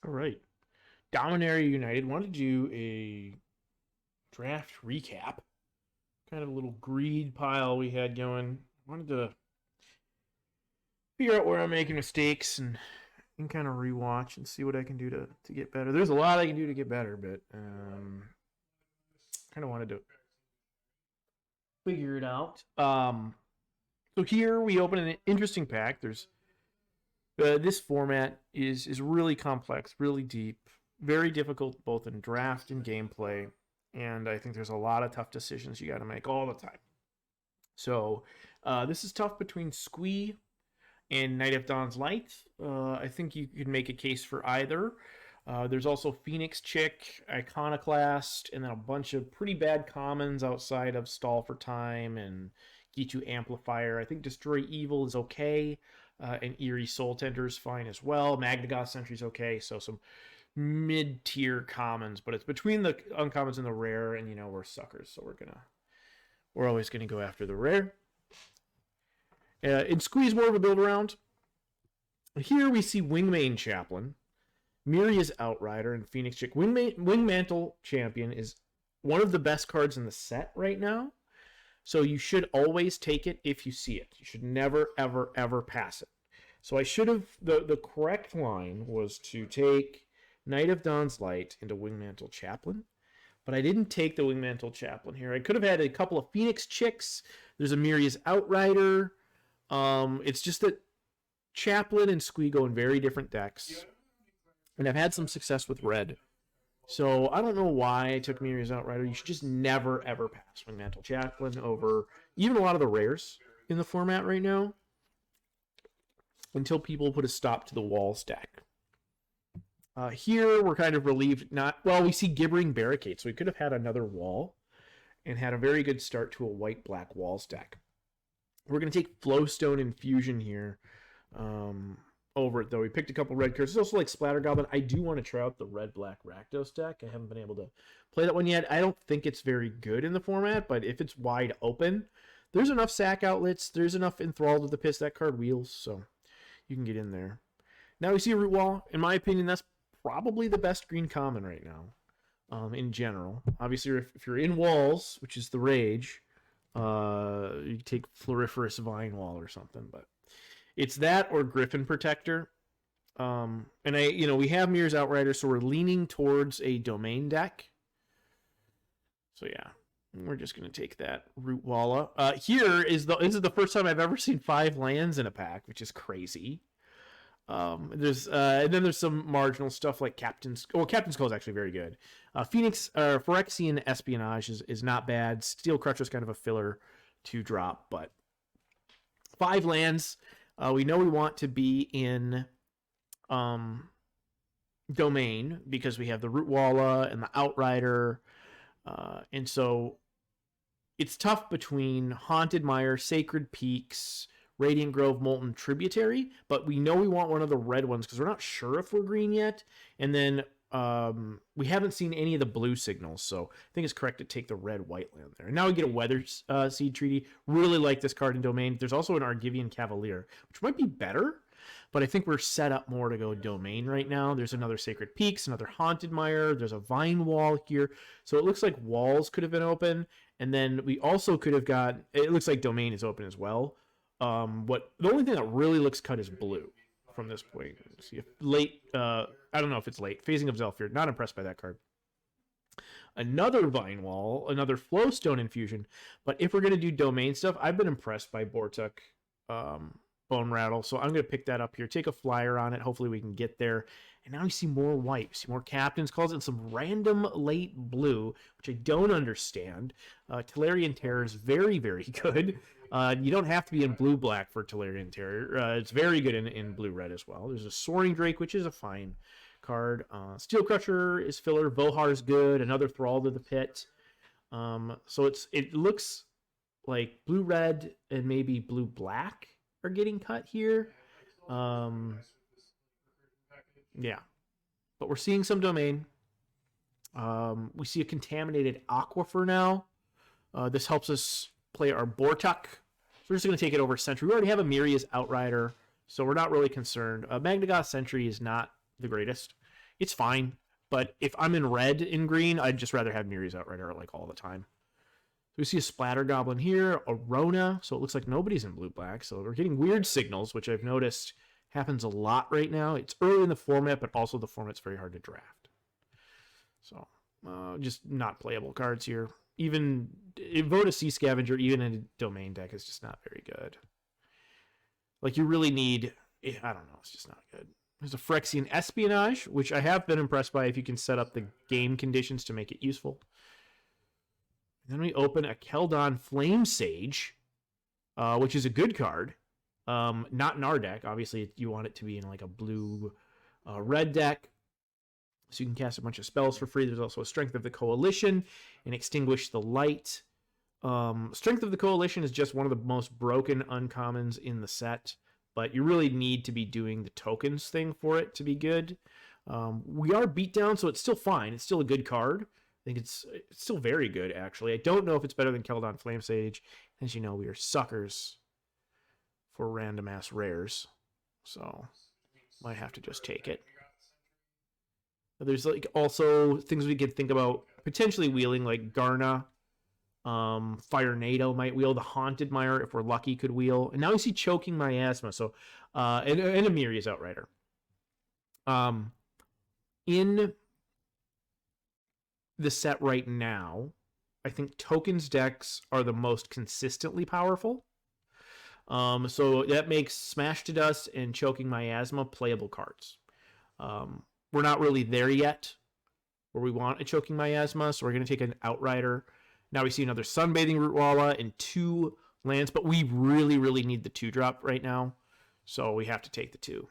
All right. Dominaria United wanted to do a draft recap. Kind of a little greed pile we had going. Wanted to figure out where I'm making mistakes and kind of rewatch and see what I can do to get better. There's a lot I can do to get better, but kind of wanted to figure it out. So here we open an interesting pack. There's this format is really complex, really deep, very difficult both in draft and gameplay, and I think there's a lot of tough decisions you got to make all the time. So this is tough between Squee and Night of Dawn's Light. I think you could make a case for either. There's also Phoenix Chick, Iconoclast, and then a bunch of pretty bad commons outside of Stall for Time and Gitu Amplifier. I think Destroy Evil is okay, and Eerie Soul Tender is fine as well. Magnagoth Sentry is okay, so some mid-tier commons, but it's between the uncommons and the rare, and we're suckers, so we're always gonna go after the rare. In Squeeze, more of a build around. Here we see Wingmane Chaplain, Miria's Outrider, and Phoenix Chick. Wingmantle Champion is one of the best cards in the set right now, so you should always take it if you see it. You should never, ever, ever pass it. So I should have, the correct line was to take Night of Dawn's Light into Wingmantle Chaplain, but I didn't take the Wingmantle Chaplain here. I could have had a couple of Phoenix Chicks. There's a Miria's Outrider. It's just that Chaplain and Squee go in very different decks, and I've had some success with red. So I don't know why I took Miria's Outrider. You should just never, ever pass Wingmantle Chaplain over even a lot of the rares in the format right now until people put a stop to the wall stack. Here, we're kind of relieved. We see Gibbering Barricade, so we could have had another wall and had a very good start to a white-black wall stack. We're going to take Flowstone Infusion here over it, though. We picked a couple red cards. It's also like Splatter Goblin. I do want to try out the red-black Rakdos deck. I haven't been able to play that one yet. I don't think it's very good in the format, but if it's wide open, there's enough sack outlets. There's enough Enthralled with the Piss that card wheels, so you can get in there. Now we see a Root Wall. In my opinion, that's probably the best green common right now in general. Obviously, if you're in walls, which is the rage, you take Floriferous Vine Wall or something, but it's that or Griffin Protector. And we have Mirror's Outrider, so we're leaning towards a domain deck. So yeah, we're just gonna take that Root Walla. This is the first time I've ever seen 5 lands in a pack, which is crazy. And then there's some marginal stuff like Captain's Call is actually very good. Phyrexian Espionage is not bad. Steel Crutcher is kind of a filler to drop, but 5 lands. We know we want to be in domain because we have the Root Walla and the Outrider, and so it's tough between Haunted Mire, Sacred Peaks, Radiant Grove, Molten Tributary, but we know we want one of the red ones because we're not sure if we're green yet. And then we haven't seen any of the blue signals, so I think it's correct to take the red-white land there. And now we get a Weather Seed Treaty. Really like this card in Domain. There's also an Argivian Cavalier, which might be better, but I think we're set up more to go Domain right now. There's another Sacred Peaks, another Haunted Mire. There's a Vine Wall here. So it looks like walls could have been open. And then we also could have got, it looks like Domain is open as well. The only thing that really looks cut is blue from this point. See if late, I don't know if it's late. Phasing of Zelfir, not impressed by that card. Another Vine Wall, another Flowstone Infusion. But if we're going to do domain stuff, I've been impressed by Bortuk Bone Rattle, so I'm going to pick that up here. Take a flyer on it. Hopefully we can get there. And now we see more white. We see more Captain's Calls and some random late blue, which I don't understand. Tolarian Terror is very, very good. You don't have to be in blue-black for Tolarian Terror. It's very good in blue-red as well. There's a Soaring Drake, which is a fine card. Steel Crusher is filler. Vohar is good. Another Thrall to the Pit. So it looks like blue-red and maybe blue-black are getting cut here. Yeah. But we're seeing some domain. We see a Contaminated Aquifer now. This helps us play our Bortuk. So we're just going to take it over Sentry. We already have a Miria's Outrider, so we're not really concerned. Magnagoth Sentry is not the greatest it's fine. But if I'm in red and green, I'd just rather have Miri's Outrider like all the time. So we see a Splatter Goblin here, a Rona, so it looks like nobody's in blue-black. So we're getting weird signals, which I've noticed happens a lot right now. It's early in the format, but also the format's very hard to draft. So just not playable cards here. Even vote a Sea Scavenger, even in a Domain deck, is just not very good. Like, you really need, I don't know, it's just not good. There's a Phyrexian Espionage, which I have been impressed by if you can set up the game conditions to make it useful. And then we open a Keldon Flame Sage, which is a good card. Not in our deck. Obviously, you want it to be in like a blue-red deck. So you can cast a bunch of spells for free. There's also a Strength of the Coalition and Extinguish the Light. Strength of the Coalition is just one of the most broken uncommons in the set, but you really need to be doing the tokens thing for it to be good. We are beat down, so it's still fine. It's still a good card. I think it's still very good, actually. I don't know if it's better than Keldon Flame Sage. As you know, we are suckers for random-ass rares, so might have to just take it. There's like also things we could think about potentially wheeling, like Garna, Fire Nado might wheel, the Haunted Mire, if we're lucky, could wheel. And now we see Choking Miasma, so and Amiri's Outrider. In the set right now, I think tokens decks are the most consistently powerful. So that makes Smash to Dust and Choking Miasma playable cards. We're not really there yet where we want a Choking Miasma, so we're going to take an Outrider. Now we see another Sunbathing Rootwalla and 2 lands, but we really, really need the 2-drop right now, so we have to take the 2.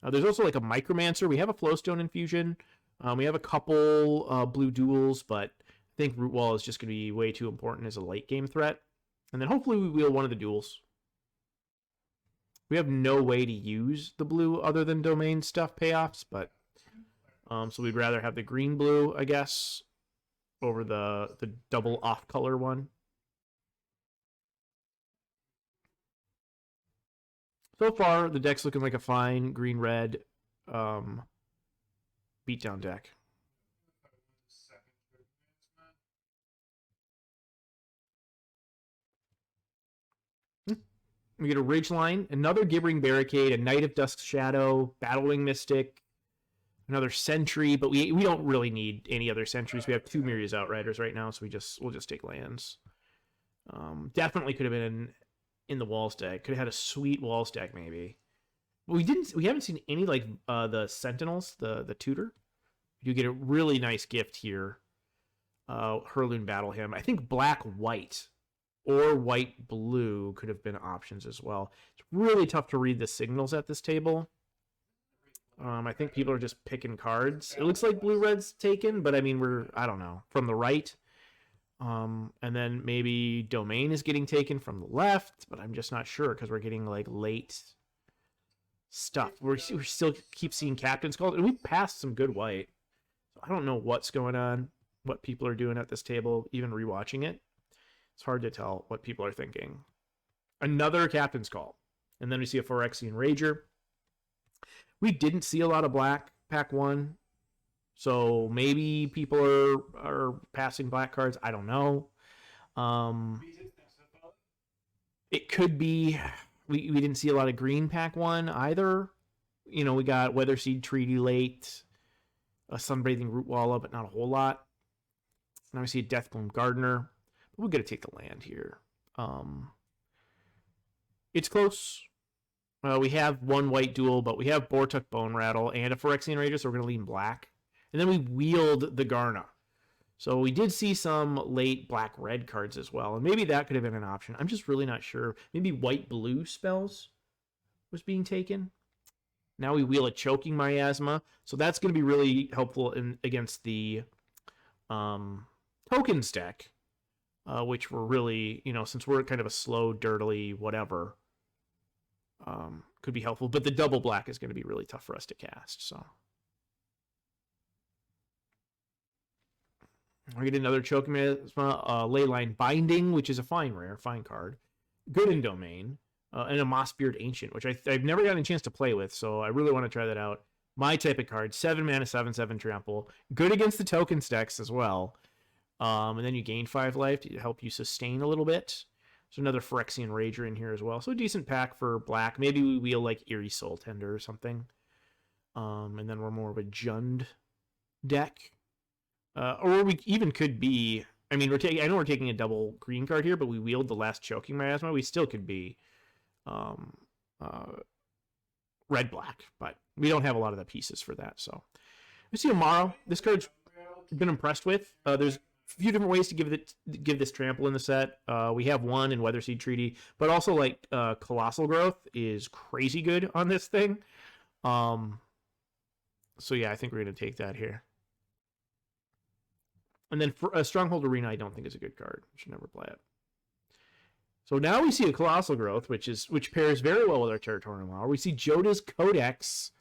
There's also like a Micromancer. We have a Flowstone Infusion. We have a couple blue duels, but I think Rootwalla is just going to be way too important as a late game threat. And then hopefully we wheel one of the duels. We have no way to use the blue other than domain stuff payoffs, but so we'd rather have the green-blue, I guess, over the double off-color one. So far, the deck's looking like a fine green-red beatdown deck. We get a Ridgeline, another Gibbering Barricade, a Knight of Dusk Shadow, Battlewing Mystic, another Sentry, but we don't really need any other Sentries. We have 2 Miri's Outriders right now, so we'll just take lands. Definitely could have been in the Walls deck. Could have had a sweet Walls deck maybe. But we haven't seen any like the Sentinels, the tutor. You get a really nice gift here. Hurloon Battle Hymn. I think black-white or white-blue could have been options as well. It's really tough to read the signals at this table. I think people are just picking cards. It looks like blue-red's taken, but I mean, I don't know, from the right. And then maybe Domain is getting taken from the left, but I'm just not sure because we're getting like late stuff. We still keep seeing Captain's Call, and we passed some good white. So I don't know what's going on, what people are doing at this table, even rewatching it. It's hard to tell what people are thinking. Another Captain's Call. And then we see a Phyrexian Rager. We didn't see a lot of black pack 1. So maybe people are passing black cards. I don't know. It could be. We didn't see a lot of green pack 1 either. You know, we got Weatherseed Treaty late. A Sunbathing Rootwalla, but not a whole lot. Now we see a Deathbloom Gardener. We're going to take the land here. It's close. We have 1 white duel, but we have Bortuk Bone Rattle and a Phyrexian Rager, so we're going to lean black. And then we wheeled the Garna. So we did see some late black-red cards as well, and maybe that could have been an option. I'm just really not sure. Maybe white-blue spells was being taken. Now we wheel a Choking Miasma, so that's going to be really helpful against the tokens deck. Which were really, since we're kind of a slow, dirtily, whatever, could be helpful. But the double black is going to be really tough for us to cast. So we get another Choking Miasma, Leyline Binding, which is a fine card. Good in Domain. And a Mossbeard Ancient, which I've never gotten a chance to play with, so I really want to try that out. My type of card, 7 mana, 7/7 trample. Good against the token stacks as well. And then you gain 5 life to help you sustain a little bit. There's another Phyrexian Rager in here as well. So a decent pack for black. Maybe we wheel like Eerie Soul Tender or something. And then we're more of a Jund deck. Or we even could be... I mean, I know we're taking a double green card here, but we wheeled the last Choking Miasma. We still could be red-black, but we don't have a lot of the pieces for that. So we see Amaro. This card's been impressed with. There's a few different ways to give this trample in the set. We have one in Weatherseed Treaty, but also like Colossal Growth is crazy good on this thing. So yeah, I think we're going to take that here. And then for a Stronghold Arena, I don't think is a good card. We should never play it. So now we see a Colossal Growth, which pairs very well with our Territorial Mauer. We see Joda's Codex.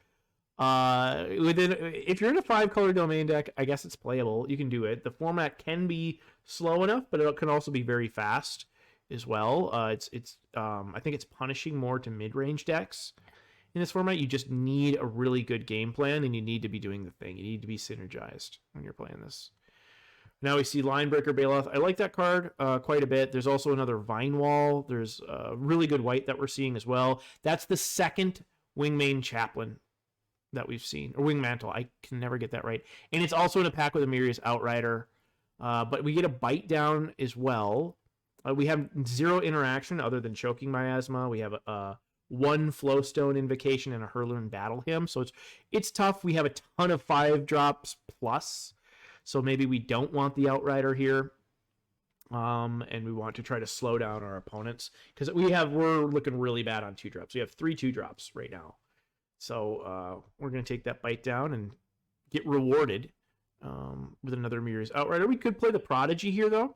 If you're in a 5-color domain deck, I guess it's playable. You can do it. The format can be slow enough, but it can also be very fast as well. I think it's punishing more to mid-range decks in this format. You just need a really good game plan, and you need to be doing the thing. You need to be synergized when you're playing this. Now we see Linebreaker Baloth. I like that card quite a bit. There's also another Vine Wall. There's really good white that we're seeing as well. That's the second Wingmane Chaplain that we've seen. Or Wingmantle. I can never get that right. And it's also in a pack with a Mirius Outrider. But we get a Bite Down as well. We have 0 interaction other than Choking Miasma. We have one Flowstone Invocation and a Hurler Battle Hymn. So it's tough. We have a ton of 5-drops plus. So maybe we don't want the Outrider here. And we want to try to slow down our opponents. Because we're looking really bad on 2-drops. We have 3 2-drops right now. So we're going to take that Bite Down and get rewarded with another Mirror's Outrider. We could play the Prodigy here, though.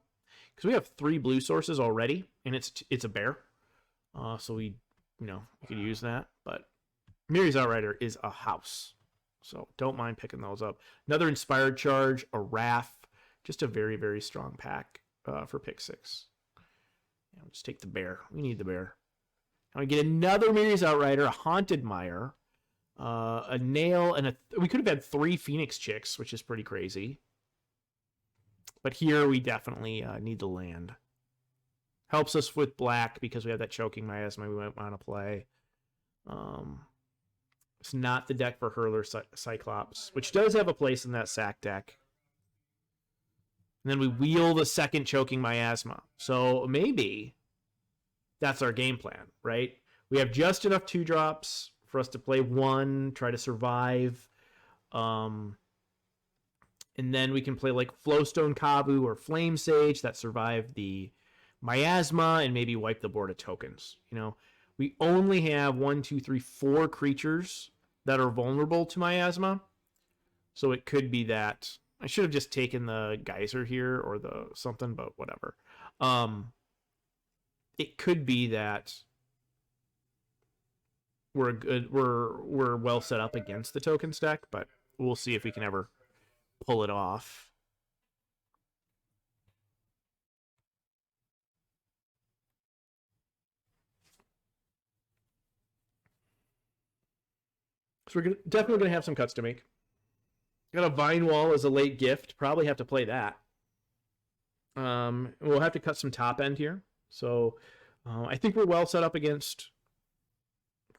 Because we have 3 blue sources already. And it's a bear. So we could use that. But Mirror's Outrider is a house. So don't mind picking those up. Another Inspired Charge, a Wrath. Just a very, very strong pack for pick 6. We'll just take the bear. We need the bear. And we get another Mirror's Outrider, a Haunted Mire, a Nail, and we could have had 3 Phoenix Chicks, which is pretty crazy. But here we definitely need the land. Helps us with black because we have that Choking Miasma we might want to play. It's not the deck for Hurler Cyclops, which does have a place in that sack deck. And then we wheel the second Choking Miasma. So maybe that's our game plan, right? We have just enough 2-drops for us to play 1, try to survive. And then we can play like Flowstone Kavu or Flame Sage that survive the Miasma and maybe wipe the board of tokens. We only have 4 creatures that are vulnerable to Miasma. So it could be that. I should have just taken the Geyser here or the something, but whatever. It could be that we're well set up against the token stack, but we'll see if we can ever pull it off. So we're definitely going to have some cuts to make. Got a Vine Wall as a late gift. Probably have to play that. We'll have to cut some top end here. So I think we're well set up against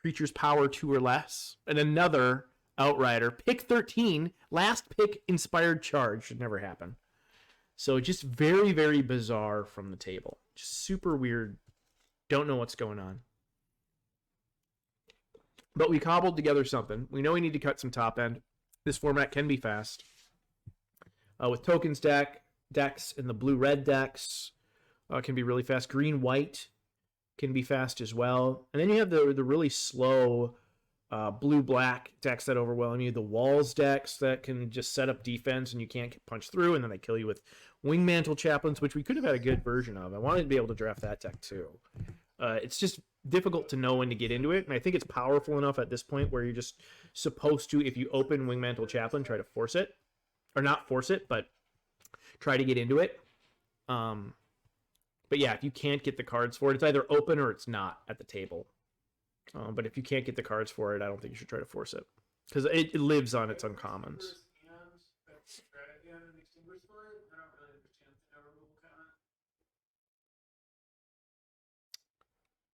creatures power 2 or less. And another Outrider. Pick 13. Last pick Inspired Charge. Should never happen. So just very, very bizarre from the table. Just super weird. Don't know what's going on. But we cobbled together something. We know we need to cut some top end. This format can be fast. With tokens decks and the blue-red decks can be really fast. Green-white can be fast as well. And then you have the really slow blue-black decks that overwhelm you. The Walls decks that can just set up defense and you can't punch through, and then they kill you with Wingmantle Chaplains, which we could have had a good version of. I wanted to be able to draft that deck too. It's just difficult to know when to get into it, and I think it's powerful enough at this point where you're just supposed to, if you open Wingmantle Chaplain, try to force it. Or not force it, but try to get into it. But yeah, if you can't get the cards for it, it's either open or it's not at the table. But if you can't get the cards for it, I don't think you should try to force it. because it lives on its uncommons.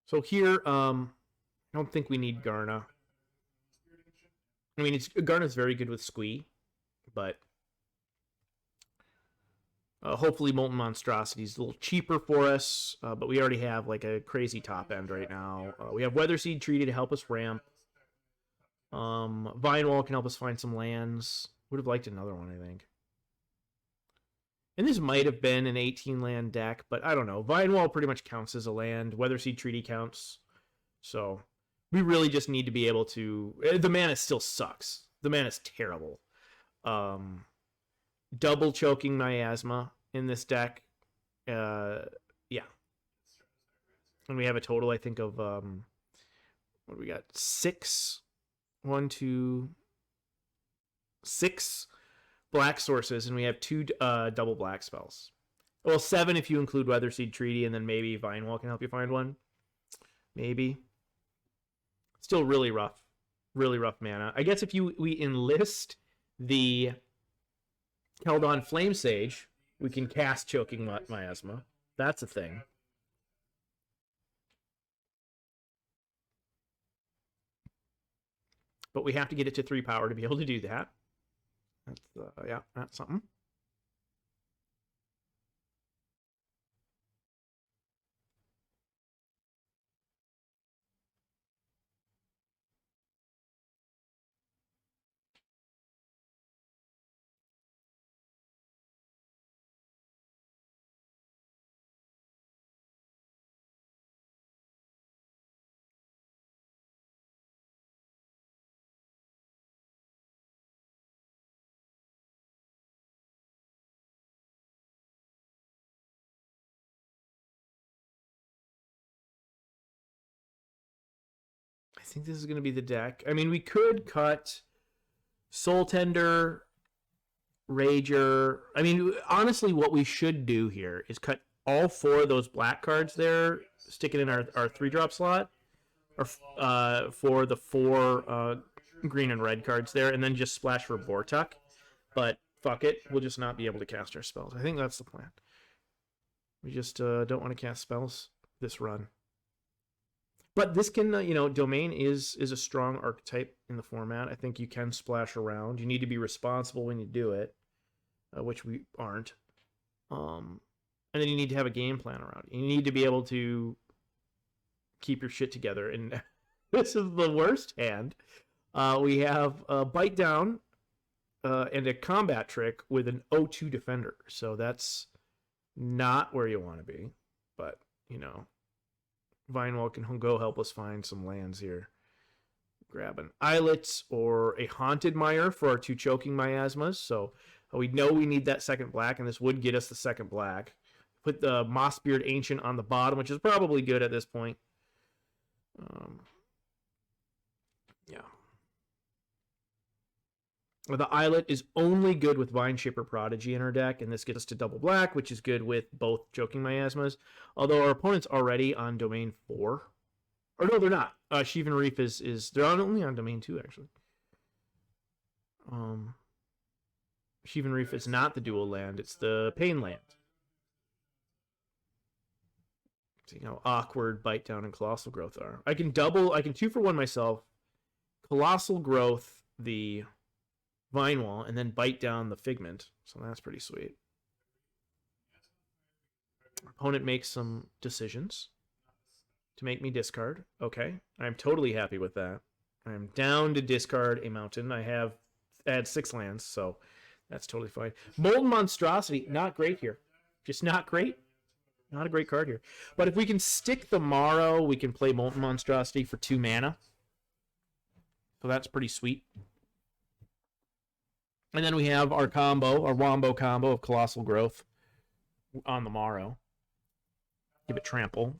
So here, I don't think we need Garna. I mean, Garna's very good with Squee, but hopefully Molten Monstrosity is a little cheaper for us, but we already have like a crazy top end right now. We have Weatherseed Treaty to help us ramp. Vine Wall can help us find some lands. Would have liked another one, I think. And this might have been an 18 land deck, but I don't know. Vine Wall pretty much counts as a land. Weatherseed Treaty counts. So we really just need to be able to... The mana still sucks. The mana is terrible. Double choking Miasma in this deck. Yeah. And we have a total, I think, of... what do we got? 6 black sources, and we have 2 double black spells. Well, 7 if you include Weatherseed Treaty, and then maybe Vine Wall can help you find one. Maybe. Still really rough. Really rough mana. I guess if we enlist the Keldon Flame Sage, we can cast Choking Miasma. That's a thing. But we have to get it to 3 power to be able to do that. That's yeah, that's something. I think this is going to be the deck. I mean, we could cut Soul Tender, Rager. I mean, honestly, what we should do here is cut all 4 of those black cards there, stick it in our 3-drop slot, or for the 4 green and red cards there, and then just splash for Vortuck. But fuck it, we'll just not be able to cast our spells. I think that's the plan. We just don't want to cast spells this run. But this can, Domain is a strong archetype in the format. I think you can splash around. You need to be responsible when you do it, which we aren't. And then you need to have a game plan around it. You need to be able to keep your shit together. And this is the worst hand. We have a Bite Down and a Combat Trick with an 0-2 Defender. So that's not where you want to be. But, Vinewall can go help us find some lands here. Grab an Islet or a Haunted Mire for our 2 choking miasmas. So we know we need that second black, and this would get us the second black. Put the Mossbeard Ancient on the bottom, which is probably good at this point. Yeah. The Islet is only good with Vineshaper Prodigy in our deck, and this gets us to double black, which is good with both Choking Miasmas. Although our opponent's already on Domain 4. Or no, they're not. Sheevan Reef is they're only on Domain 2, actually. Sheevan Reef is not the dual land, it's the Pain land. See how awkward Bite Down and Colossal Growth are. I can 2-for-1 myself, Colossal Growth, the Vine Wall, and then Bite Down the Figment. So that's pretty sweet. Opponent makes some decisions to make me discard. Okay, I'm totally happy with that. I'm down to discard a mountain. I have add 6 lands, so that's totally fine. Molten Monstrosity, not great here. Just not great. Not a great card here. But if we can stick the Morrow, we can play Molten Monstrosity for 2 mana. So that's pretty sweet. And then we have our Wombo combo of Colossal Growth on the Morrow. Give it Trample.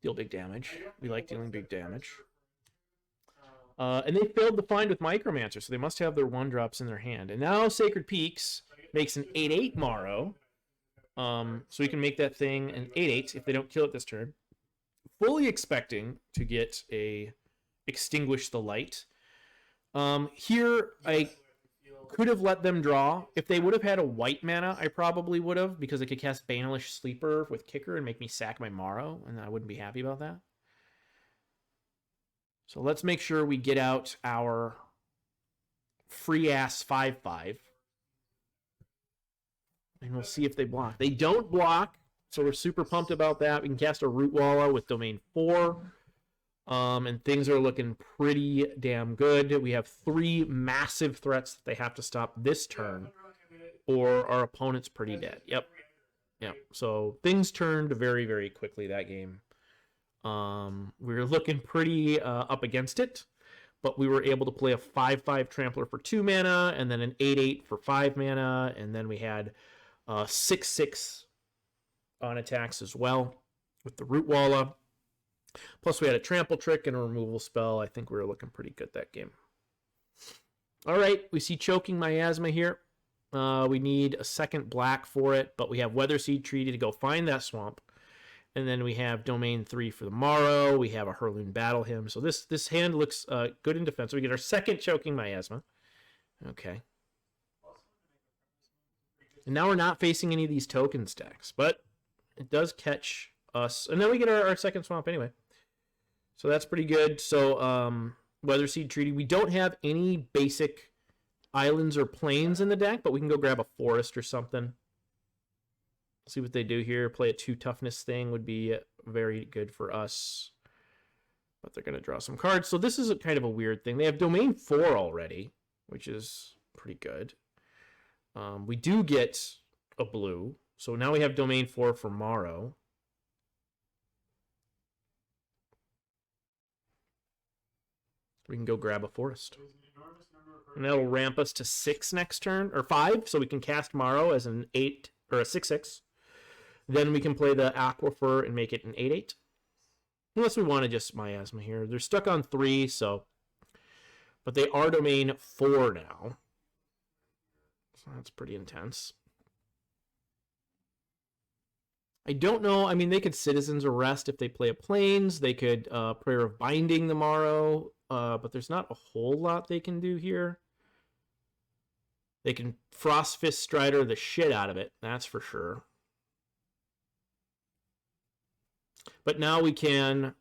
Deal big damage. We like dealing big damage. And they failed to find with Micromancer, so they must have their 1-drops in their hand. And now Sacred Peaks makes an 8-8 Morrow. So we can make that thing an 8-8 if they don't kill it this turn. Fully expecting to get a Extinguish the Light. Here, I could have let them draw. If they would have had a white mana, I probably would have, because I could cast Banalish Sleeper with Kicker and make me sack my Morrow, and I wouldn't be happy about that. So let's make sure we get out our free-ass 5/5. And we'll see if they block. They don't block, so we're super pumped about that. We can cast a Root Walla with Domain 4. And things are looking pretty damn good. We have 3 massive threats that they have to stop this turn, or our opponent's pretty dead. Yep. So things turned very, very quickly that game. We were looking pretty up against it, but we were able to play a 5/5 Trampler for 2 mana, and then an 8/8 for 5 mana, and then we had 6/6 on attacks as well with the Root Walla. Plus, we had a trample trick and a removal spell. I think we were looking pretty good that game. All right, we see Choking Miasma here. We need a second black for it, but we have Weatherseed Treaty to go find that swamp. And then we have Domain 3 for the Morrow. We have a Hurloon Battle Hymn. So this hand looks good in defense. So we get our second Choking Miasma. Okay. And now we're not facing any of these token stacks, but it does catch us. And then we get our second swamp anyway. So that's pretty good. So Weatherseed Treaty. We don't have any basic islands or plains in the deck, but we can go grab a forest or something. See what they do here. Play a 2 toughness thing would be very good for us. But they're going to draw some cards. So this is a kind of a weird thing. They have Domain 4 already, which is pretty good. We do get a blue. So now we have Domain 4 for Morrow. We can go grab a forest. And that'll ramp us to 6 next turn, or 5, so we can cast Morrow as an 8 or a 6/6. Then we can play the Aquifer and make it an 8/8. Unless we want to just Miasma here. They're stuck on 3, so. But they are Domain 4 now. So that's pretty intense. I don't know. I mean, they could Citizen's Arrest if they play a Plains. They could Prayer of Binding the Morrow. But there's not a whole lot they can do here. They can Frostfist Strider the shit out of it. That's for sure. But now we can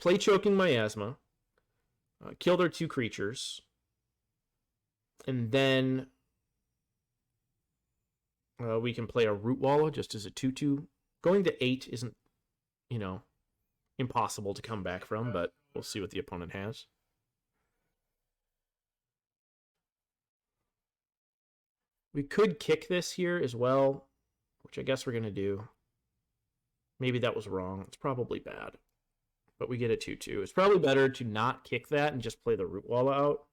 play Choking Miasma, kill their 2 creatures, and then we can play a Root Walla just as a 2/2. Going to 8 isn't, impossible to come back from, but we'll see what the opponent has. We could kick this here as well, which I guess we're going to do. Maybe that was wrong. It's probably bad. But we get a 2/2. It's probably better to not kick that and just play the Root Walla out.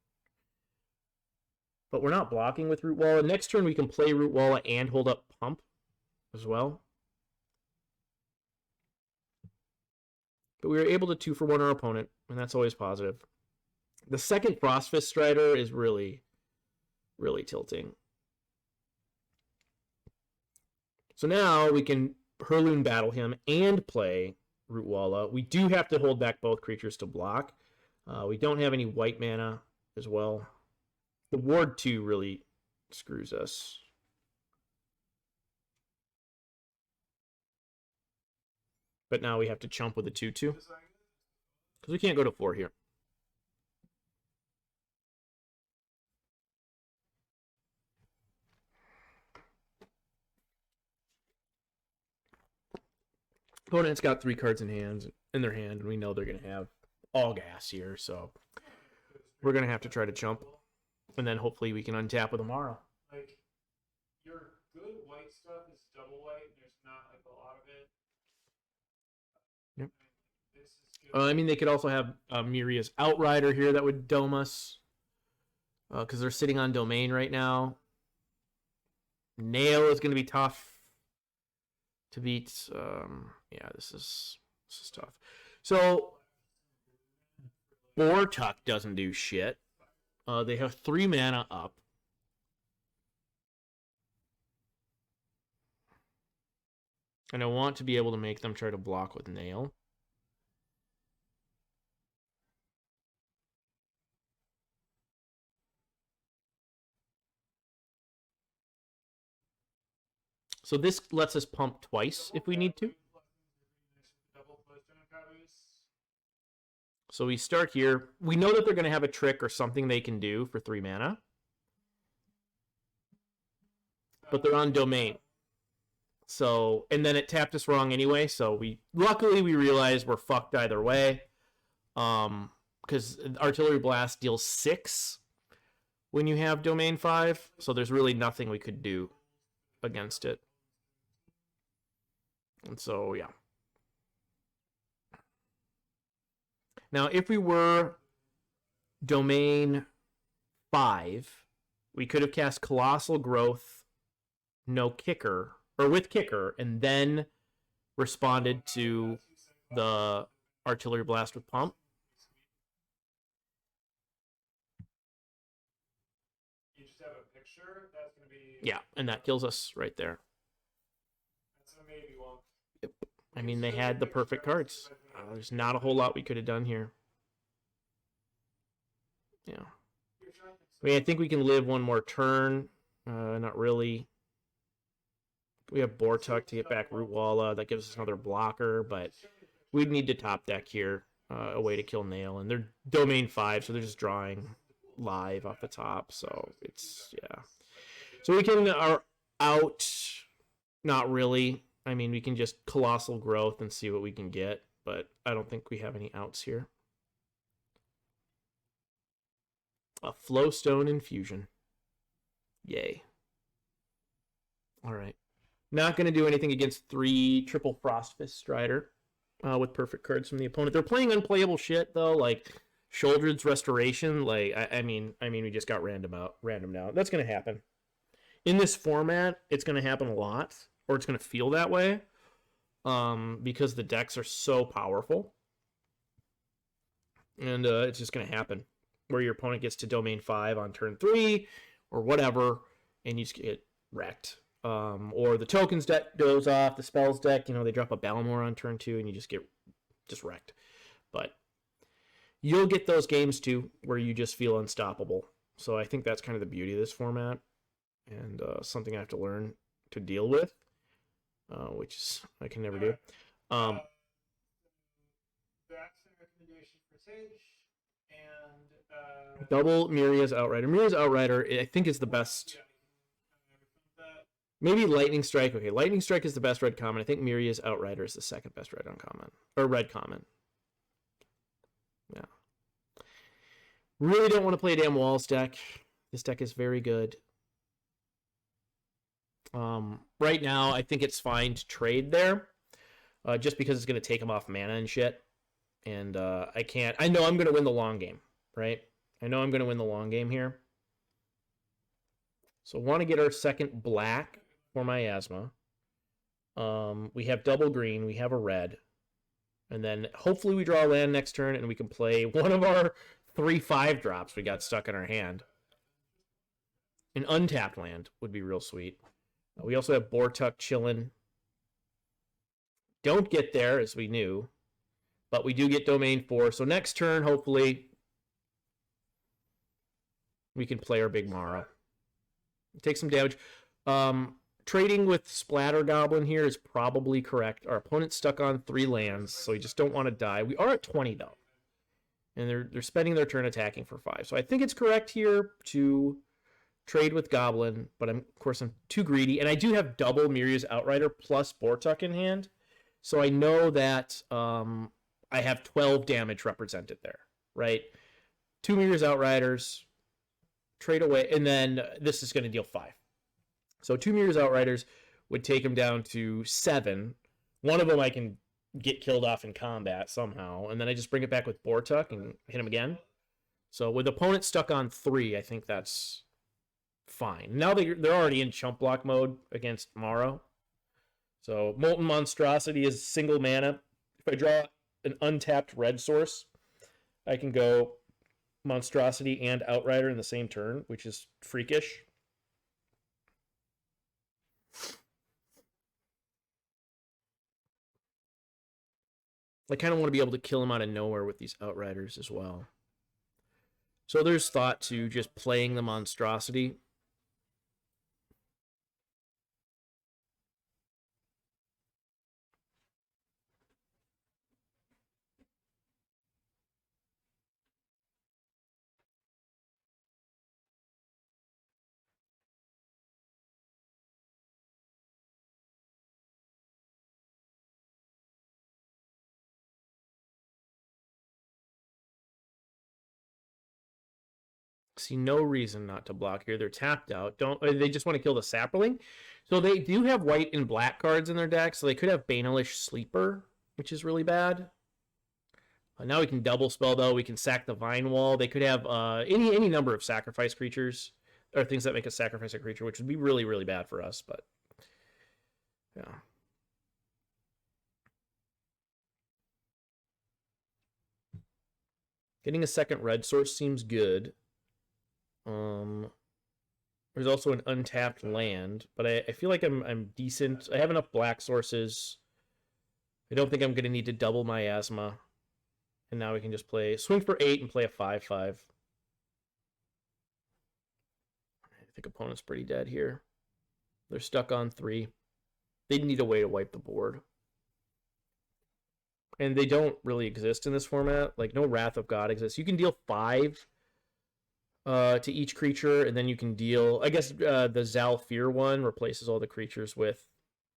But we're not blocking with Root Walla. Next turn we can play Root Walla and hold up Pump as well. But we were able to 2-for-1 our opponent, and that's always positive. The second Frostfist Strider is really, really tilting. So now we can Hurloon Battle him and play Root Walla. We do have to hold back both creatures to block. We don't have any white mana as well. The Ward 2 really screws us. But now we have to chump with a 2/2. Because we can't go to 4 here. Opponent's got 3 cards in their hand, and we know they're going to have all gas here, so we're going to have to try to chump. And then hopefully we can untap with a Morrow. Like, your good white stuff is double white, and there's not like a lot of it. Yep. I mean, they could also have Miria's Outrider here that would dome us. Because they're sitting on Domain right now. Nail is going to be tough to beat. Yeah, this is tough. So, Bortuck doesn't do shit. They have 3 mana up. And I want to be able to make them try to block with Nail. So this lets us pump twice if we need to. So we start here. We know that they're going to have a trick or something they can do for 3 mana. But they're on Domain. So, and then it tapped us wrong anyway. So luckily we realized we're fucked either way. Because Artillery Blast deals 6 when you have Domain 5. So there's really nothing we could do against it. And so, yeah. Now, if we were Domain 5, we could have cast Colossal Growth, no kicker, or with kicker, and then responded to the Artillery Blast with Pump. You just have a picture, that's going to be... Yeah, and that kills us right there. That's a maybe one. Yep. I mean, they had the perfect cards. There's not a whole lot we could have done here. Yeah. I mean, I think we can live one more turn. Not really. We have Bortuk to get back Rootwalla. That gives us another blocker, but we'd need to top deck here a way to kill Nail. And they're Domain 5, so they're just drawing live off the top. So it's, yeah. So we can out, not really. I mean, we can just Colossal Growth and see what we can get, but I don't think we have any outs here. A Flowstone Infusion. Yay. All right. Not going to do anything against 3 triple Frostfist Strider with perfect cards from the opponent. They're playing unplayable shit, though, like Shouldered's Restoration. Like, I mean, we just got random out. That's going to happen. In this format, it's going to happen a lot, or it's going to feel that way, because the decks are so powerful. And it's just going to happen, where your opponent gets to Domain 5 on turn 3, or whatever, and you just get wrecked. Or the tokens deck goes off, the spells deck, they drop a Balamore on turn 2, and you just get wrecked. But you'll get those games, too, where you just feel unstoppable. So I think that's kind of the beauty of this format, and something I have to learn to deal with, which is I can never do. That's a recommendation for Sage. And double Miria's Outrider. Miria's Outrider, I think, is the best. Maybe Lightning Strike. Okay, Lightning Strike is the best red common. I think Miria's Outrider is the second best red uncommon. Or red common. Yeah. Really don't want to play a damn Walls deck. This deck is very good. Right now, I think it's fine to trade there. Just because it's going to take him off mana and shit. And I can't... I know I'm going to win the long game, right? I know I'm going to win the long game here. So I want to get our second black for Miasma. We have double green. We have a red. And then hopefully we draw a land next turn and we can play one of our 3/5 drops we got stuck in our hand. An untapped land would be real sweet. We also have Bortuk chillin'. Don't get there, as we knew. But we do get Domain 4. So next turn, hopefully, we can play our big Mara. Take some damage. Trading with Splatter Goblin here is probably correct. Our opponent's stuck on 3 lands, so we just don't want to die. We are at 20, though. And they're spending their turn attacking for 5. So I think it's correct here to trade with Goblin, but of course I'm too greedy. And I do have double Miria's Outrider plus Bortuk in hand. So I know that I have 12 damage represented there, right? 2 Miria's Outriders, trade away, and then this is going to deal 5. So 2 Miria's Outriders would take him down to 7. One of them I can get killed off in combat somehow, and then I just bring it back with Bortuk and hit him again. So with opponent stuck on 3, I think that's fine. Now they're already in chump block mode against Morrow. So Molten Monstrosity is single mana. If I draw an untapped red source, I can go Monstrosity and Outrider in the same turn, which is freakish. I kind of want to be able to kill him out of nowhere with these Outriders as well. So there's thought to just playing the monstrosity. See no reason not to block here. They're tapped out. They just want to kill the Sapperling? So they do have white and black cards in their deck, so they could have Banalish Sleeper, which is really bad. Now we can double spell, though. We can sack the Vine Wall. They could have any number of sacrifice creatures, or things that make us sacrifice a creature, which would be really, really bad for us, but yeah. Getting a second red source seems good. There's also an untapped land, but I feel like I'm decent. I have enough black sources. I don't think I'm going to need to double Miasma. And now we can just swing for 8 and play a 5/5. I think opponent's pretty dead here. They're stuck on 3. They need a way to wipe the board. And they don't really exist in this format. Like, no Wrath of God exists. You can deal 5 to each creature, and then you can deal... I guess the Zalfir one replaces all the creatures with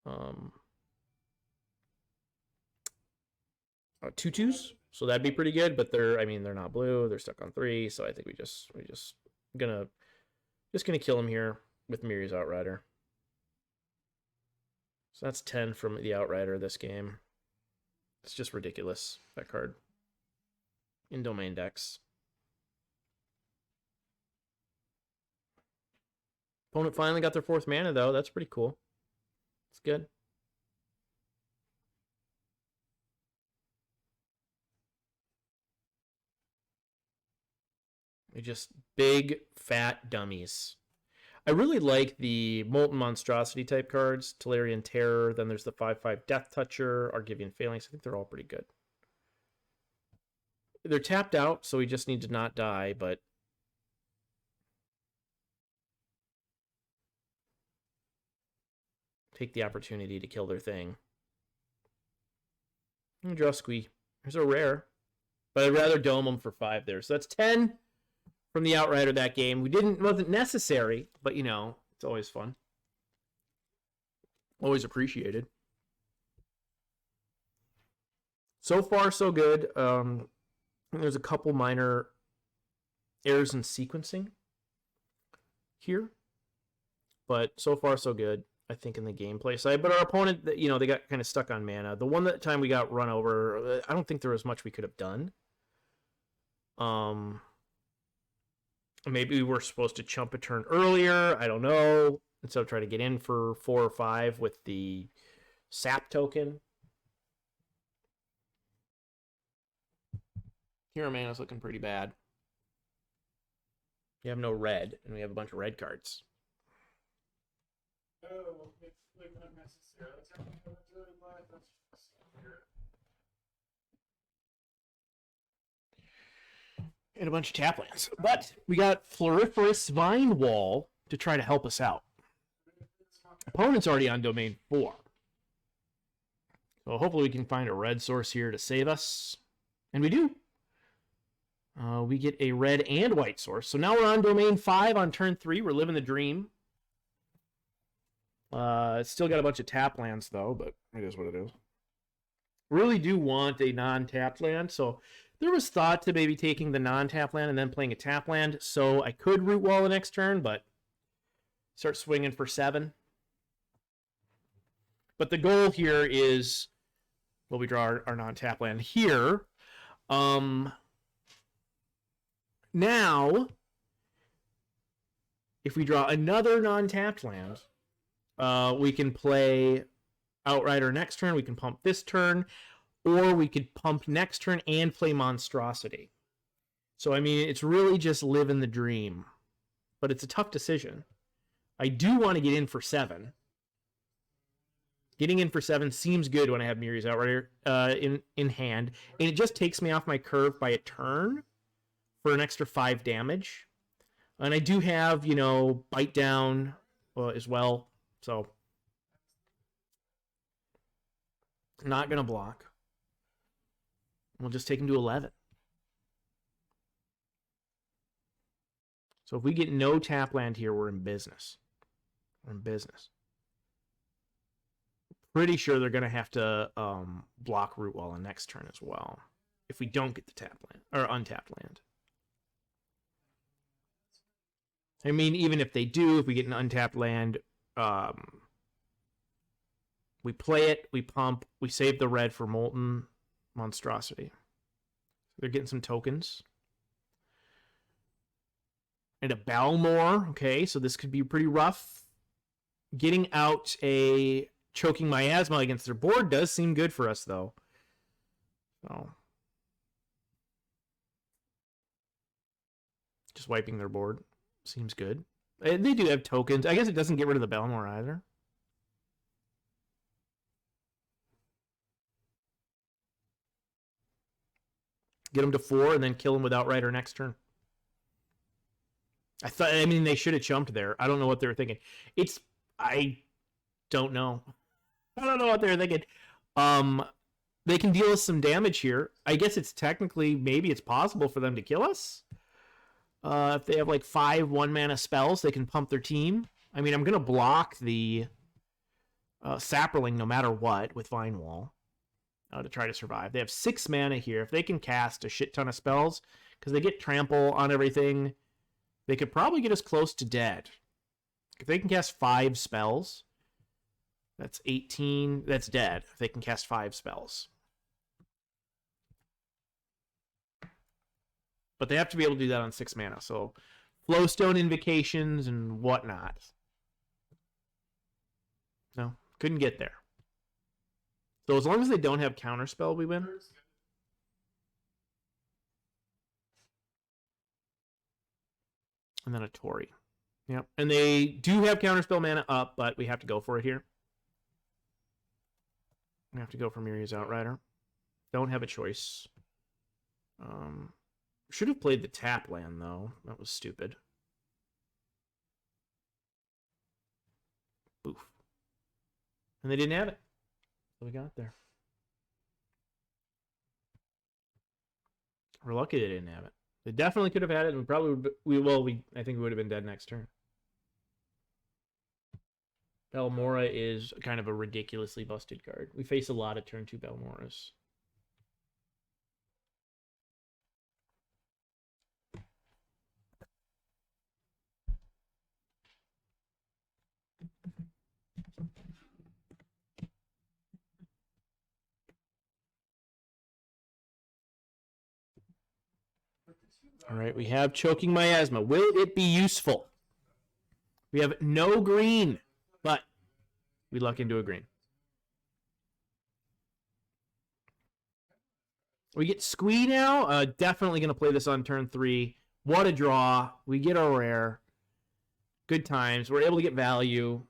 2/2s. So that'd be pretty good, but they're not blue. They're stuck on 3, so I think we just gonna kill him here with Miri's Outrider. So that's 10 from the Outrider this game. It's just ridiculous, that card. In domain decks. Opponent finally got their 4th mana, though. That's pretty cool. It's good. They're just big, fat dummies. I really like the Molten Monstrosity type cards. Tolarian Terror. Then there's the 5/5 Death Toucher. Argivian Phalanx. I think they're all pretty good. They're tapped out, so we just need to not die, but... take the opportunity to kill their thing. Draw Squee. There's a rare. But I'd rather dome them for 5 there. So that's 10 from the Outrider that game. Wasn't necessary, but it's always fun. Always appreciated. So far, so good. There's a couple minor errors in sequencing here. But so far, so good, I think, in the gameplay side. But our opponent, they got kind of stuck on mana. The one that time we got run over, I don't think there was much we could have done. Maybe we were supposed to chump a turn earlier. I don't know. Instead of trying to get in for 4 or 5 with the sap token. Hero Mana's looking pretty bad. You have no red, and we have a bunch of red cards. Oh, it's like unnecessary. Let's have to do it live. Let's And a bunch of taplands. But we got Floriferous Vine Wall to try to help us out. Opponent's already on domain 4. So hopefully we can find a red source here to save us. And we do. We get a red and white source. So now we're on domain 5 on turn 3. We're living the dream. Still got a bunch of tap lands, though, but it is what it is. Really do want a non-tapped land, so there was thought to maybe taking the non-tap land and then playing a tap land, so I could root wall the next turn, but start swinging for 7. But the goal here is, well, we draw our non-tap land here. Now, if we draw another non-tapped land, we can play Outrider next turn. We can pump this turn, or we could pump next turn and play Monstrosity. So, it's really just living the dream. But it's a tough decision. I do want to get in for 7. Getting in for 7 seems good when I have Miri's Outrider in hand. And it just takes me off my curve by a turn for an extra 5 damage. And I do have, Bite Down as well. So, not going to block. We'll just take him to 11. So if we get no tap land here, we're in business. We're in business. Pretty sure they're going to have to block Root Wall on next turn as well. If we don't get the tap land, or untapped land. I mean, even if they do, if we get an untapped land, we play it, we pump, we save the red for Molten Monstrosity. They're getting some tokens. And a Balmor, okay, so this could be pretty rough. Getting out a Choking Miasma against their board does seem good for us, though. So, just wiping their board seems good. They do have tokens. I guess it doesn't get rid of the Balmor either. Get them to 4 and then kill them with Outrider next turn. I mean, they should have chumped there. I don't know what they were thinking. I don't know. I don't know what they were thinking. They can deal us some damage here. I guess it's technically, maybe it's possible for them to kill us. If they have like 5 1-mana spells, they can pump their team. I mean, I'm going to block the Saproling no matter what with Vine Wall to try to survive. They have 6 mana here. If they can cast a shit ton of spells, because they get trample on everything, they could probably get us close to dead. If they can cast 5 spells, that's 18. That's dead. If they can cast 5 spells. But they have to be able to do that on 6 mana. So, Flowstone Invocations and whatnot. No, couldn't get there. So as long as they don't have Counterspell, we win. And then a Tori. Yep. And they do have Counterspell mana up, but we have to go for it here. We have to go for Miri's Outrider. Don't have a choice. Should have played the tap land, though. That was stupid. Boof. And they didn't have it. So we got there. We're lucky they didn't have it. They definitely could have had it, and we probably would, I think we would have been dead next turn. Balmora is kind of a ridiculously busted card. We face a lot of turn 2 Balmoras. All right, we have Choking Miasma. Will it be useful? We have no green, but we luck into a green. We get Squee now. Definitely going to play this on turn 3. What a draw. We get our rare. Good times. We're able to get value.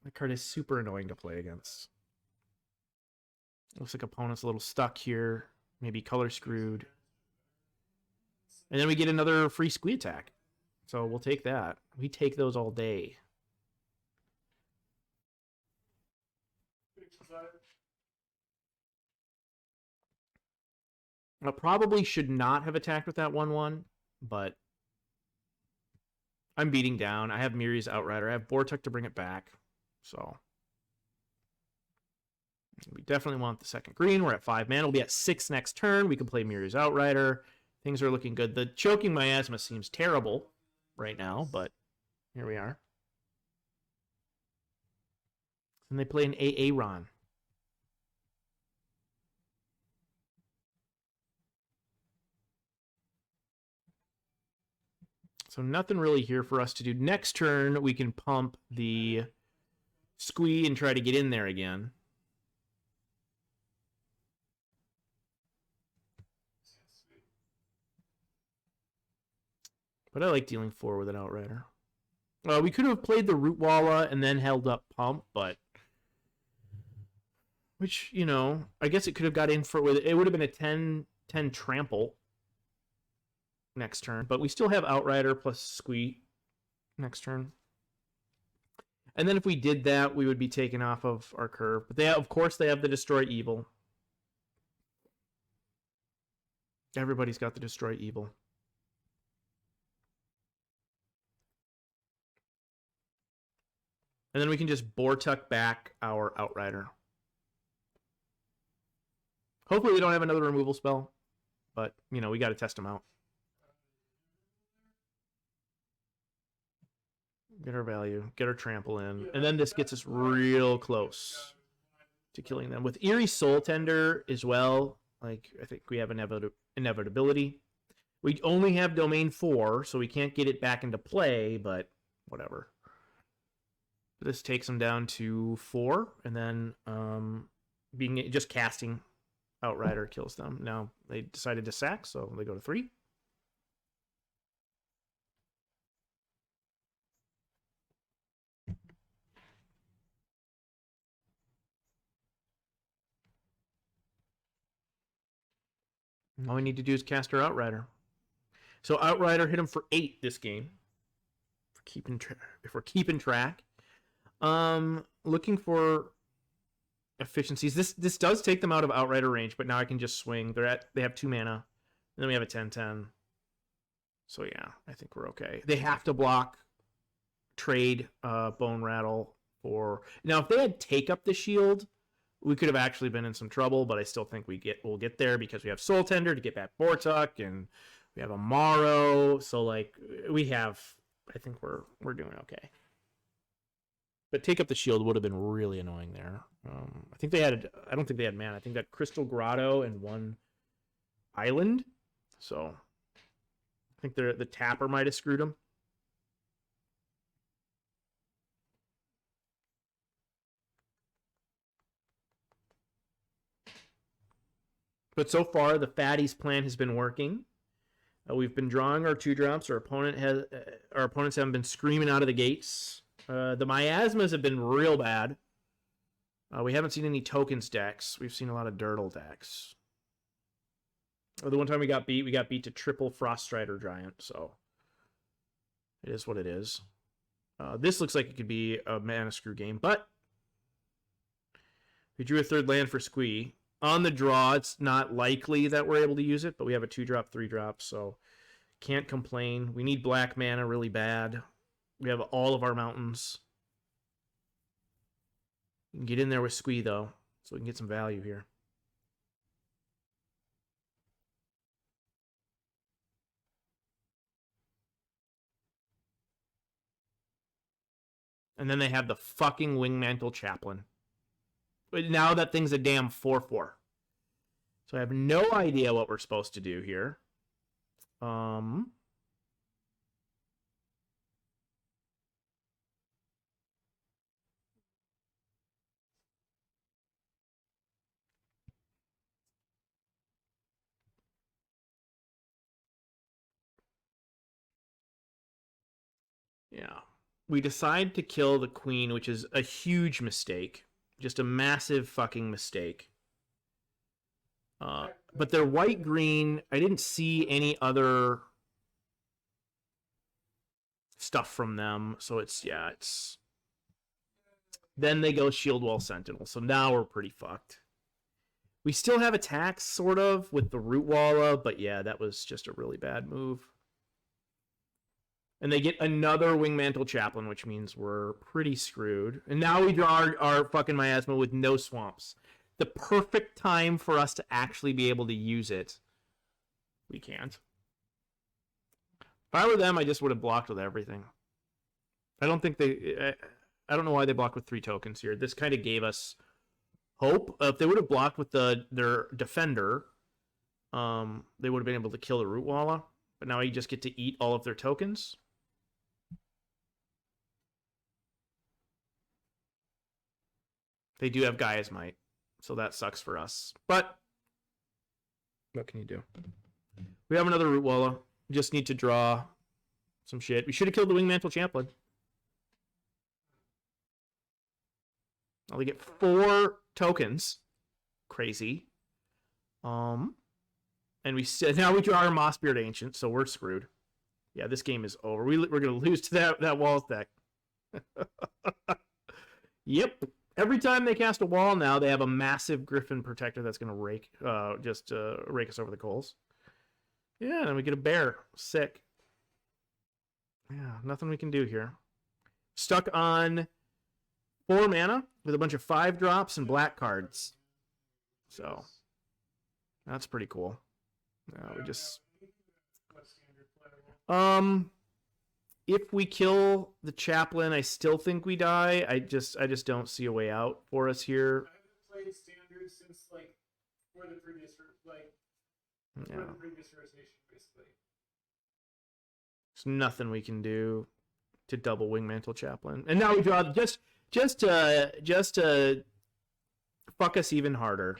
That card is super annoying to play against. Looks like opponent's a little stuck here. Maybe color screwed. And then we get another free Squee attack. So we'll take that. We take those all day. I probably should not have attacked with that 1/1, but I'm beating down. I have Miri's Outrider. I have Bortuk to bring it back. So we definitely want the second green. We're at 5 mana. We'll be at 6 next turn. We can play Miri's Outrider. Things are looking good. The Choking Miasma seems terrible right now, but here we are. And they play an Aaron. So nothing really here for us to do. Next turn, we can pump the Squee and try to get in there again. But I like dealing 4 with an Outrider. We could have played the Root Walla and then held up Pump, but Which, you know, I guess it could have got in for it would have been a 10 trample next turn, but we still have Outrider plus Squeak next turn. And then if we did that, we would be taken off of our curve. But they, of course, they have the Destroy Evil. Everybody's got the Destroy Evil. And then we can just Bortuck back our Outrider. Hopefully they don't have another removal spell. But, you know, we got to test them out. Get our value. Get our trample in. And then this gets us real close to killing them. With Eerie Soul Tender as well, like, I think we have inevitability. We only have Domain 4, so we can't get it back into play, but whatever. This takes them down to 4, and then just casting Outrider kills them. Now they decided to sack, so they go to 3. All we need to do is cast our Outrider. So Outrider hit him for 8 this game. If we're keeping track. Looking for efficiencies. This does take them out of Outrider range, but now I can just swing. They have 2 mana. And then we have a 10/10. So yeah, I think we're okay. They have to block trade Bone Rattle for now. If they had take up the shield, we could have actually been in some trouble, but I still think we'll get there because we have Soul Tender to get back Bortuck, and we have a Morrow. So like I think we're doing okay. But take up the shield would have been really annoying there. I think I don't think they had mana. I think that Crystal Grotto and 1 island. So I think the tapper might have screwed them. But so far, the Fatties plan has been working. We've been drawing our 2-drops. Our opponents haven't been screaming out of the gates. The miasmas have been real bad. We haven't seen any tokens decks. We've seen a lot of Dirtle decks. The one time we got beat to triple Froststrider Giant, so it is what it is. This looks like it could be a mana screw game, but we drew a 3rd land for Squee. On the draw, it's not likely that we're able to use it, but we have a 2-drop, 3-drop, so can't complain. We need black mana really bad. We have all of our mountains. We can get in there with Squee, though, so we can get some value here. And then they have the fucking Wingmantle Chaplain. But now that thing's a damn 4/4. So I have no idea what we're supposed to do here. Yeah. We decide to kill the queen, which is a huge mistake. Just a massive fucking mistake. But they're white-green. I didn't see any other stuff from them. So it's... Then they go Shield Wall Sentinel. So now we're pretty fucked. We still have attacks, sort of, with the Root Walla. But yeah, that was just a really bad move. And they get another Wingmantle Chaplain, which means we're pretty screwed. And now we draw our fucking Miasma with no swamps. The perfect time for us to actually be able to use it. We can't. If I were them, I just would have blocked with everything. I don't think they... I don't know why they blocked with 3 tokens here. This kind of gave us hope. If they would have blocked with their Defender, they would have been able to kill the Root Walla. But now you just get to eat all of their tokens. They do have Gaia's Might, so that sucks for us. But what can you do? We have another Root Walla. We just need to draw some shit. We should have killed the Wingmantle Chaplain. Oh, they get 4 tokens. crazy. And we said now we draw our Mossbeard Ancient, so we're screwed. Yeah, this game is over. We're gonna lose to that Walls deck. Yep. Every time they cast a wall now, they have a massive Griffin Protector that's gonna rake rake us over the coals. Yeah, and we get a bear. Sick. Yeah, nothing we can do here. Stuck on 4 mana with a bunch of 5 drops and black cards. So that's pretty cool. We just if we kill the chaplain, I still think we die. I just don't see a way out for us here. I haven't played standard since like for the previous rotation, basically. There's nothing we can do to double Wingmantle Chaplain, and now we draw just to fuck us even harder.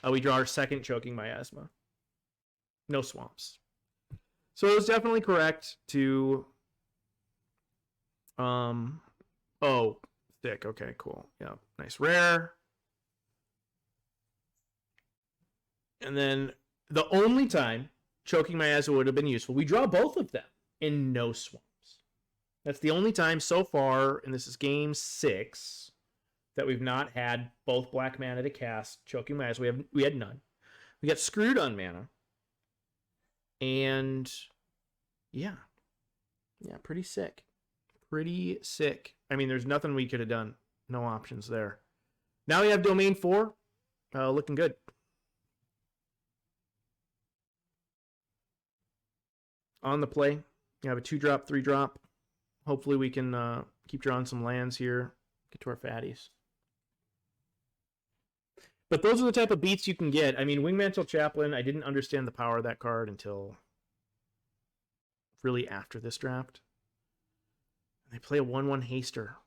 We draw our second Choking Miasma. No swamps. So it was definitely correct to. Oh, thick. Okay, cool. Yeah, nice rare. And then the only time Choking Miasma would have been useful, we draw both of them in no swamps. That's the only time so far, and this is game 6, that we've not had both black mana to cast Choking Miasma. We had none. We got screwed on mana. And yeah, pretty sick. Pretty sick. I mean, there's nothing we could have done. No options there. Now we have Domain 4. Looking good. On the play. You have a 2-drop, 3-drop. Hopefully we can keep drawing some lands here. Get to our fatties. But those are the type of beats you can get. I mean, Wingmantle Chaplain, I didn't understand the power of that card until really after this draft. They play a 1/1 haster.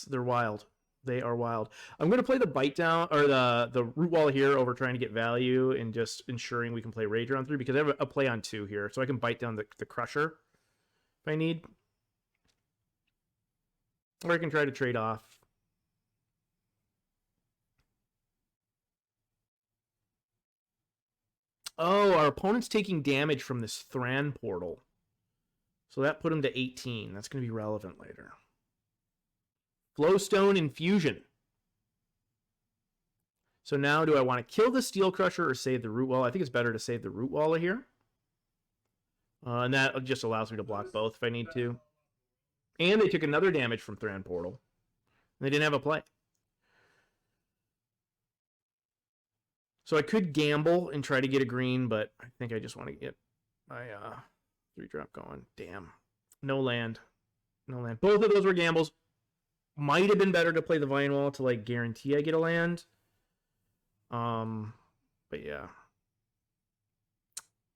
They're wild. They are wild. I'm going to play the bite down or the root wall here over trying to get value and just ensuring we can play Rager on 3 because I have a play on 2 here, so I can bite down the Crusher if I need. Or I can try to trade off. Oh, our opponent's taking damage from this Thran portal. So that put him to 18. That's going to be relevant later. Flowstone Infusion. So now do I want to kill the Steel Crusher or save the Root Wall? I think it's better to save the Root Wall here. And that just allows me to block both if I need to. And they took another damage from Thran portal. And they didn't have a play. So I could gamble and try to get a green, but I think I just want to get my 3-drop going. Damn. No land. No land. Both of those were gambles. Might have been better to play the Vine Wall to like guarantee I get a land. But yeah.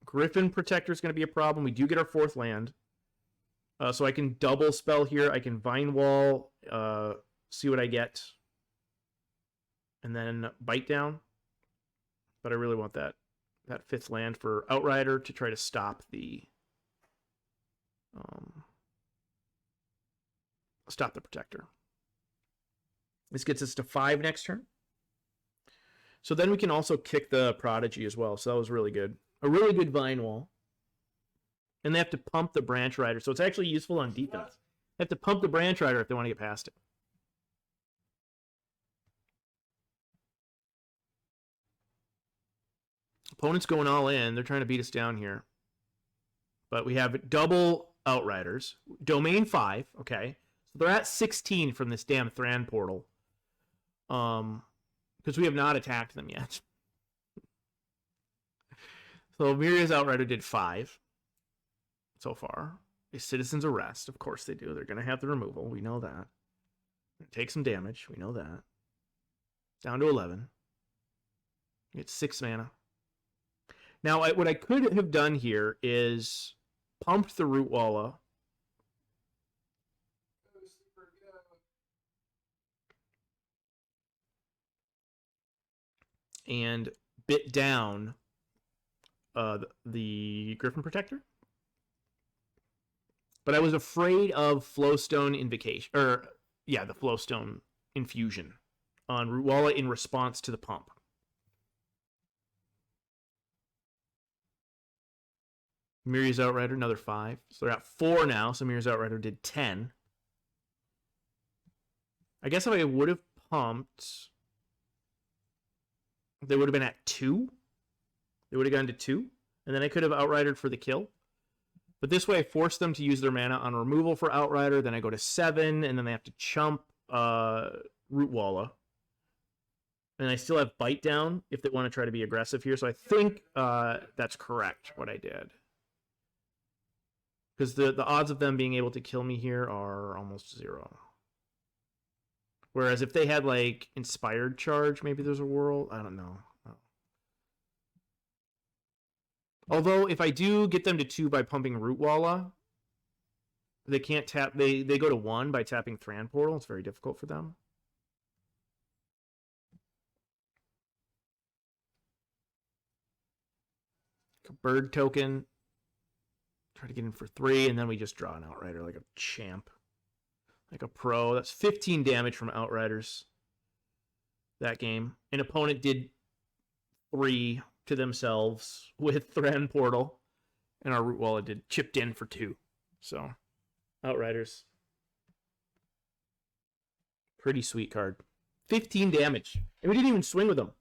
Griffin Protector is going to be a problem. We do get our 4th land. So I can double spell here. I can Vine Wall, see what I get. And then bite down. But I really want that 5th land for Outrider to try to stop the Protector. This gets us to 5 next turn. So then we can also kick the Prodigy as well. So that was really good. A really good Vine Wall. And they have to pump the Branch Rider. So it's actually useful on defense. They have to pump the Branch Rider if they want to get past it. Opponent's going all in. They're trying to beat us down here. But we have double Outriders. Domain 5. Okay. So they're at 16 from this damn Thran portal. Because we have not attacked them yet. So Miria's Outrider did 5 so far. A Citizen's Arrest. Of course they do. They're going to have the removal. We know that. Take some damage. We know that. Down to 11. It's 6 mana. Now, what I could have done here is pumped the Root Walla. And bit down the Griffin Protector. But I was afraid of Flowstone Invocation. The Flowstone Infusion. on Root Walla in response to the pump. Miria's Outrider, another 5. So they're at 4 now. So Miria's Outrider did 10. I guess if I would have pumped, they would have been at 2. They would have gone to 2. And then I could have Outridered for the kill. But this way I force them to use their mana on removal for Outrider. Then I go to 7. And then they have to chump Root Walla. And I still have Bite down if they want to try to be aggressive here. So I think that's correct, what I did. Because the odds of them being able to kill me here are almost 0. Whereas if they had, like, Inspired Charge, maybe there's a world. I don't know. Although, if I do get them to 2 by pumping Root Walla, they can't tap. They go to 1 by tapping Thran Portal. It's very difficult for them. Bird token. Try to get in for 3, and then we just draw an Outrider like a champ. Like a pro. That's 15 damage from Outriders that game. An opponent did 3 to themselves with Thran Portal, and our Root Walla did chipped in for 2. So, Outriders. Pretty sweet card. 15 damage. And we didn't even swing with them.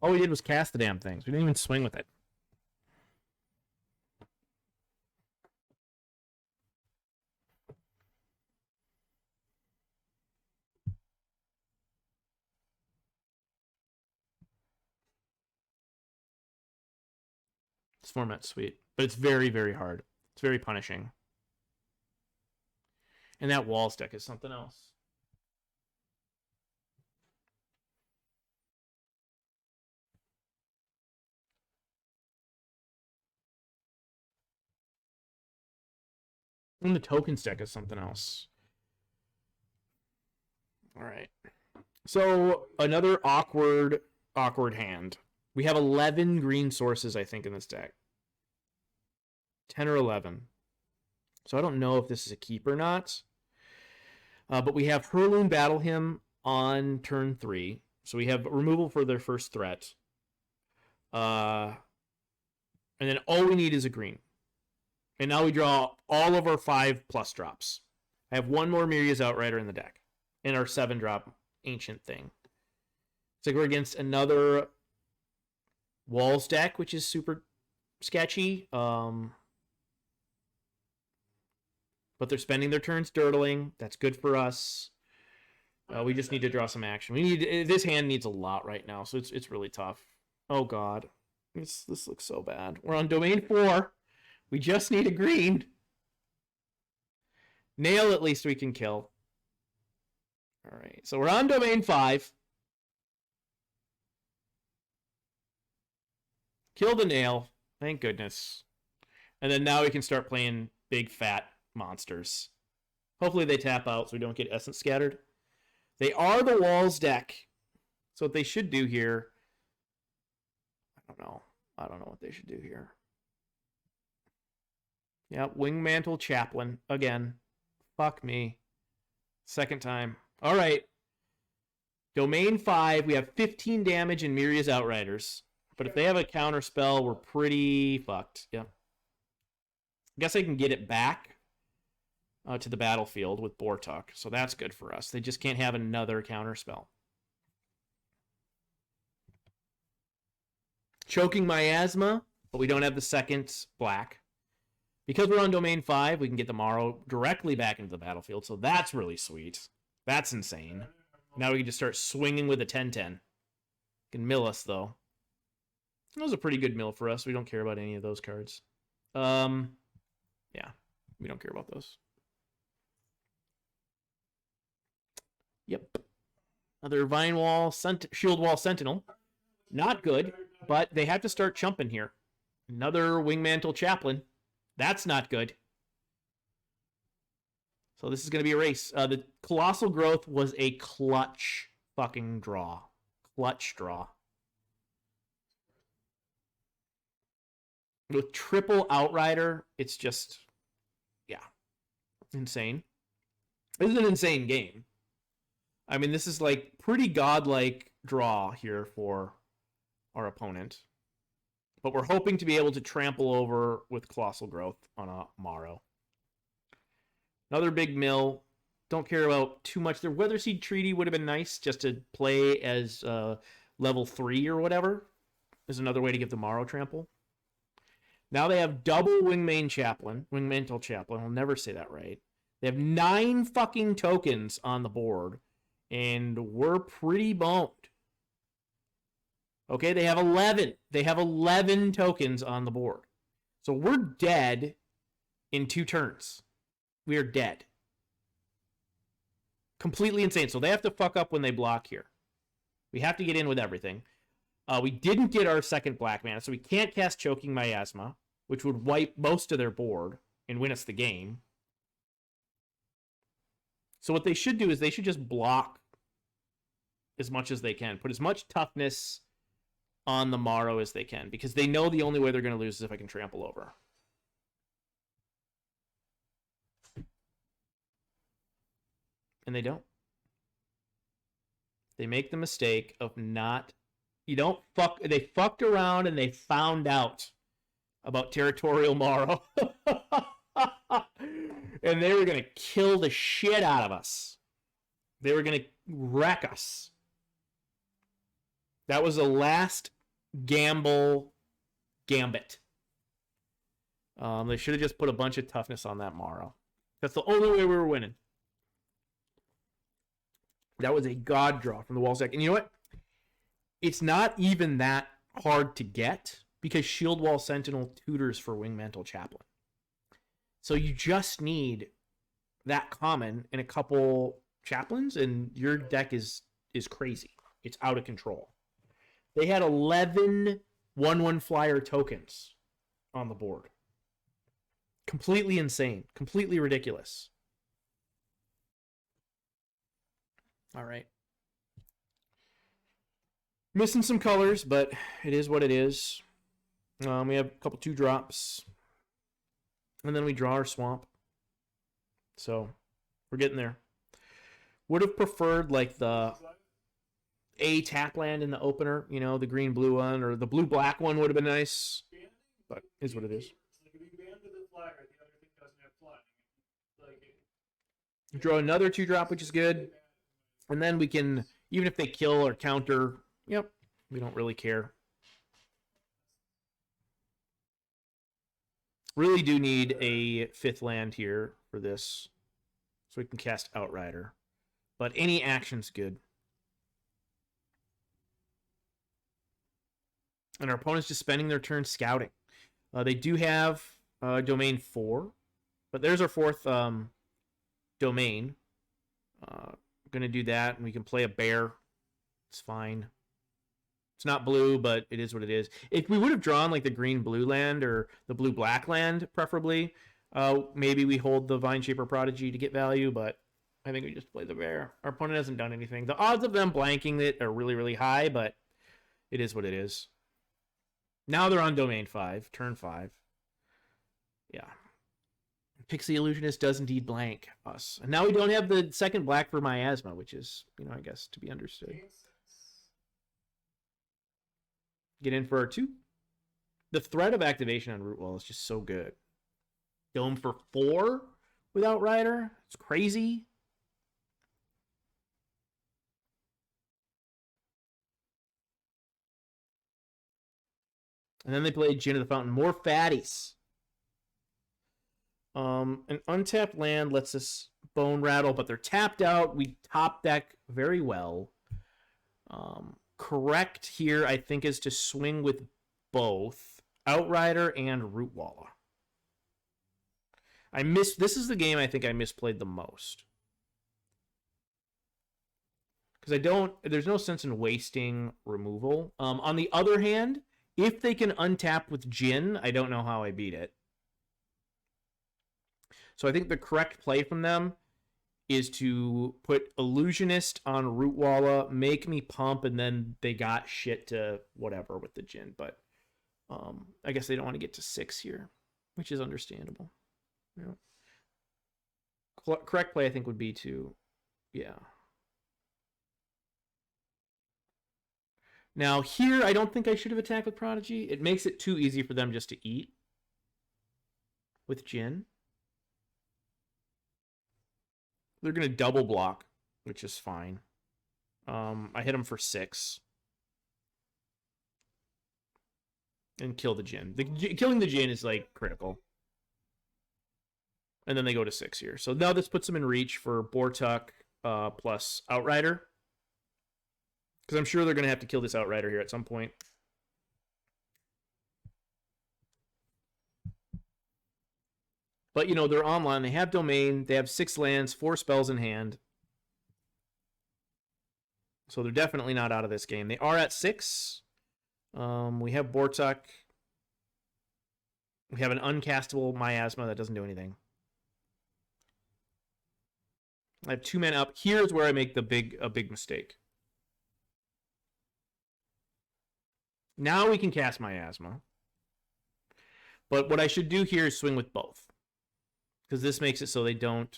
All we did was cast the damn things. We didn't even swing with it. This format's sweet, but it's very, very hard. It's very punishing. And that Walls deck is something else. And the Tokens deck is something else. All right. So another awkward hand. We have 11 green sources, I think, in this deck. 10 or 11. So I don't know if this is a keep or not. But we have Hurloon Battle Hymn on turn 3. So we have removal for their first threat. And then all we need is a green. And now we draw all of our 5+ drops. I have one more Miria's Outrider in the deck. And our 7-drop Ancient thing. It's like we're against another Walls deck, which is super sketchy. But they're spending their turns dirtling. That's good for us. We just need to draw some action. This hand needs a lot right now, so it's really tough. Oh god, this looks so bad. We're on domain 4. We just need a green. Nail, at least we can kill. All right, so we're on domain 5. Kill the nail. Thank goodness. And then now we can start playing big fat monsters. Hopefully they tap out so we don't get Essence Scattered. They are the Walls deck. So what they should do here... I don't know what they should do here. Yeah, Wingmantle Chaplain. Again. Fuck me. Second time. All right. Domain 5. We have 15 damage in Miria's Outriders. But if they have a counter spell, we're pretty fucked. Yeah. I guess I can get it back to the battlefield with Bortuk. So that's good for us. They just can't have another counter spell. Choking Miasma, but we don't have the second black. Because we're on domain 5, we can get the Morrow directly back into the battlefield. So that's really sweet. That's insane. Now we can just start swinging with a 10-10. Can mill us, though. That was a pretty good mill for us. We don't care about any of those cards. Yeah, we don't care about those. Yep. Another Vine Wall, Shield Wall Sentinel. Not good, but they have to start chumping here. Another Wingmantle Chaplain. That's not good. So this is going to be a race. The Colossal Growth was a clutch fucking draw. Clutch draw. With triple Outrider, it's just, yeah, insane. This is an insane game. I mean, this is like pretty godlike draw here for our opponent. But we're hoping to be able to trample over with Colossal Growth on a Morrow. Another big mill. Don't care about too much. Their Weather Seed Treaty would have been nice just to play as level 3 or whatever. Is another way to get the Morrow trample. Now they have double Wingmantle Chaplain. I'll never say that right. They have 9 fucking tokens on the board, and we're pretty boned. Okay, they have 11. They have 11 tokens on the board. So we're dead in 2 turns. We are dead. Completely insane. So they have to fuck up when they block here. We have to get in with everything. We didn't get our second black mana, so we can't cast Choking Miasma, which would wipe most of their board and win us the game. So what they should do is they should just block as much as they can. Put as much toughness on the Morrow as they can, because they know the only way they're going to lose is if I can trample over. And they don't. They make the mistake of not... They fucked around and they found out about Territorial Morrow. And they were going to kill the shit out of us. They were going to wreck us. That was the last gambit. They should have just put a bunch of toughness on that Morrow. That's the only way we were winning. That was a god draw from the wall stack. And you know what? It's not even that hard to get because Shield Wall Sentinel tutors for Wingmantle Chaplain. So you just need that common and a couple chaplains, and your deck is crazy. It's out of control. They had 11 1/1 flyer tokens on the board. Completely insane. Completely ridiculous. All right. Missing some colors, but it is what it is. We have a couple 2-drops. And then we draw our swamp. So, we're getting there. Would have preferred, like, the A tap land in the opener. You know, the green-blue one, or the blue-black one would have been nice. But it is what it is. Draw another 2-drop, which is good. And then we can, even if they kill or counter, yep, we don't really care. Really do need a 5th land here for this, so we can cast Outrider. But any action's good. And our opponent's just spending their turn scouting. They do have domain 4, but there's our 4th domain. Gonna do that, and we can play a bear. It's fine. It's not blue, but it is what it is. If we would have drawn like the green-blue land or the blue-black land, preferably, maybe we hold the Vineshaper Prodigy to get value, but I think we just play the bear. Our opponent hasn't done anything. The odds of them blanking it are really, really high, but it is what it is. Now they're on domain 5, turn 5. Yeah. Pixie Illusionist does indeed blank us. And now we don't have the second black for Miasma, which is, I guess, to be understood. Get in for our 2. The threat of activation on Root Wall is just so good. Dome for 4 with Outrider. It's crazy. And then they played Gin of the Fountain. More fatties. An untapped land lets us bone rattle, but they're tapped out. We top deck very well. Correct here, I think, is to swing with both Outrider and Root Walla. This is the game I think I misplayed the most. Because there's no sense in wasting removal. On the other hand, if they can untap with Jin, I don't know how I beat it. So I think the correct play from them is to put Illusionist on Root Walla, make me pump, and then they got shit to whatever with the Jin. But I guess they don't want to get to 6 here, which is understandable. Correct play, I think, would be to, yeah. Now here, I don't think I should have attacked with Prodigy. It makes it too easy for them just to eat with Jin. They're going to double block, which is fine. I hit them for 6. And kill the Jin. Killing the Jin is, like, critical. And then they go to 6 here. So now this puts them in reach for Bortuk plus Outrider. Because I'm sure they're going to have to kill this Outrider here at some point. But, you know, they're online. They have Domain. They have 6 lands, 4 spells in hand. So they're definitely not out of this game. They are at 6. We have Bortuk. We have an uncastable Miasma that doesn't do anything. I have 2 men up. Here's where I make a big mistake. Now we can cast Miasma. But what I should do here is swing with both. Because this makes it so they don't...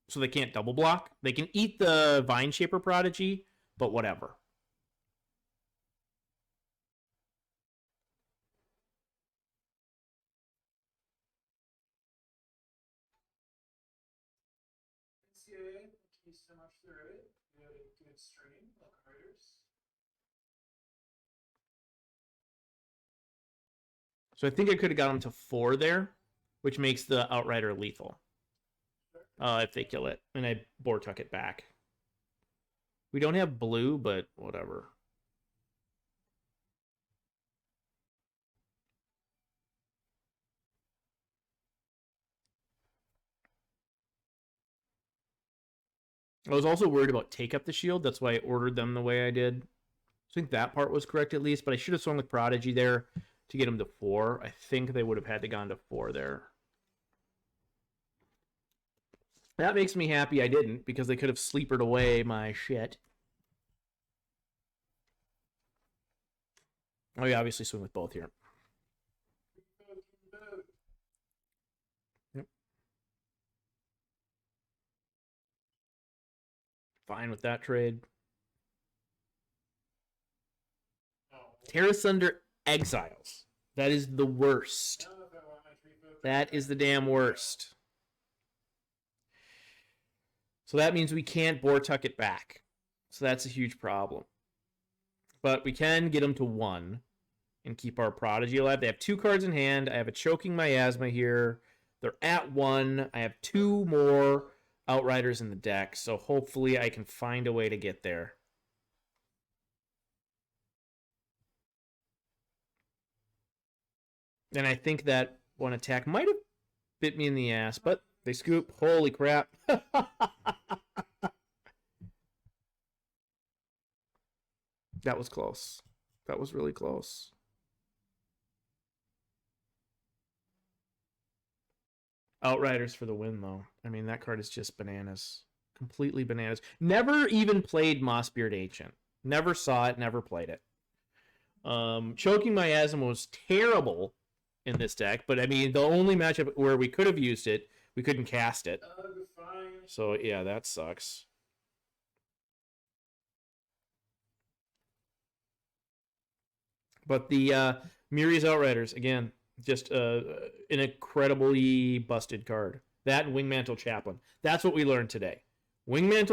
so they can't double block. They can eat the Vine Shaper Prodigy, but whatever. Thank you so much for it. You had a good stream, Outriders. So I think I could have got them to 4 there, which makes the Outrider lethal. If they kill it. And I Bortuk it back. We don't have blue, but whatever. I was also worried about take up the shield. That's why I ordered them the way I did. I think that part was correct at least, but I should have swung with Prodigy there to get them to 4. I think they would have had to gone to 4 there. That makes me happy I didn't, because they could have sleepered away my shit. Oh, yeah, obviously swing with both here. Yep. Fine with that trade. Terra Sunder Exiles. That is the worst. That is the damn worst. So that means we can't Bortuk it back. So that's a huge problem. But we can get them to 1 and keep our Prodigy alive. They have 2 cards in hand. I have a Choking Miasma here. They're at 1. I have 2 more Outriders in the deck. So hopefully I can find a way to get there. And I think that one attack might have bit me in the ass, but they scoop. Holy crap. That was close. That was really close. Outriders for the win, though. I mean, that card is just bananas. Completely bananas. Never even played Mossbeard Ancient. Never saw it, never played it. Choking Miasma was terrible in this deck, but I mean, the only matchup where we could have used it, we couldn't cast it. So, yeah, that sucks. But the Miri's Outriders, again, just an incredibly busted card. That and Wingmantle Chaplain. That's what we learned today. Wingmantle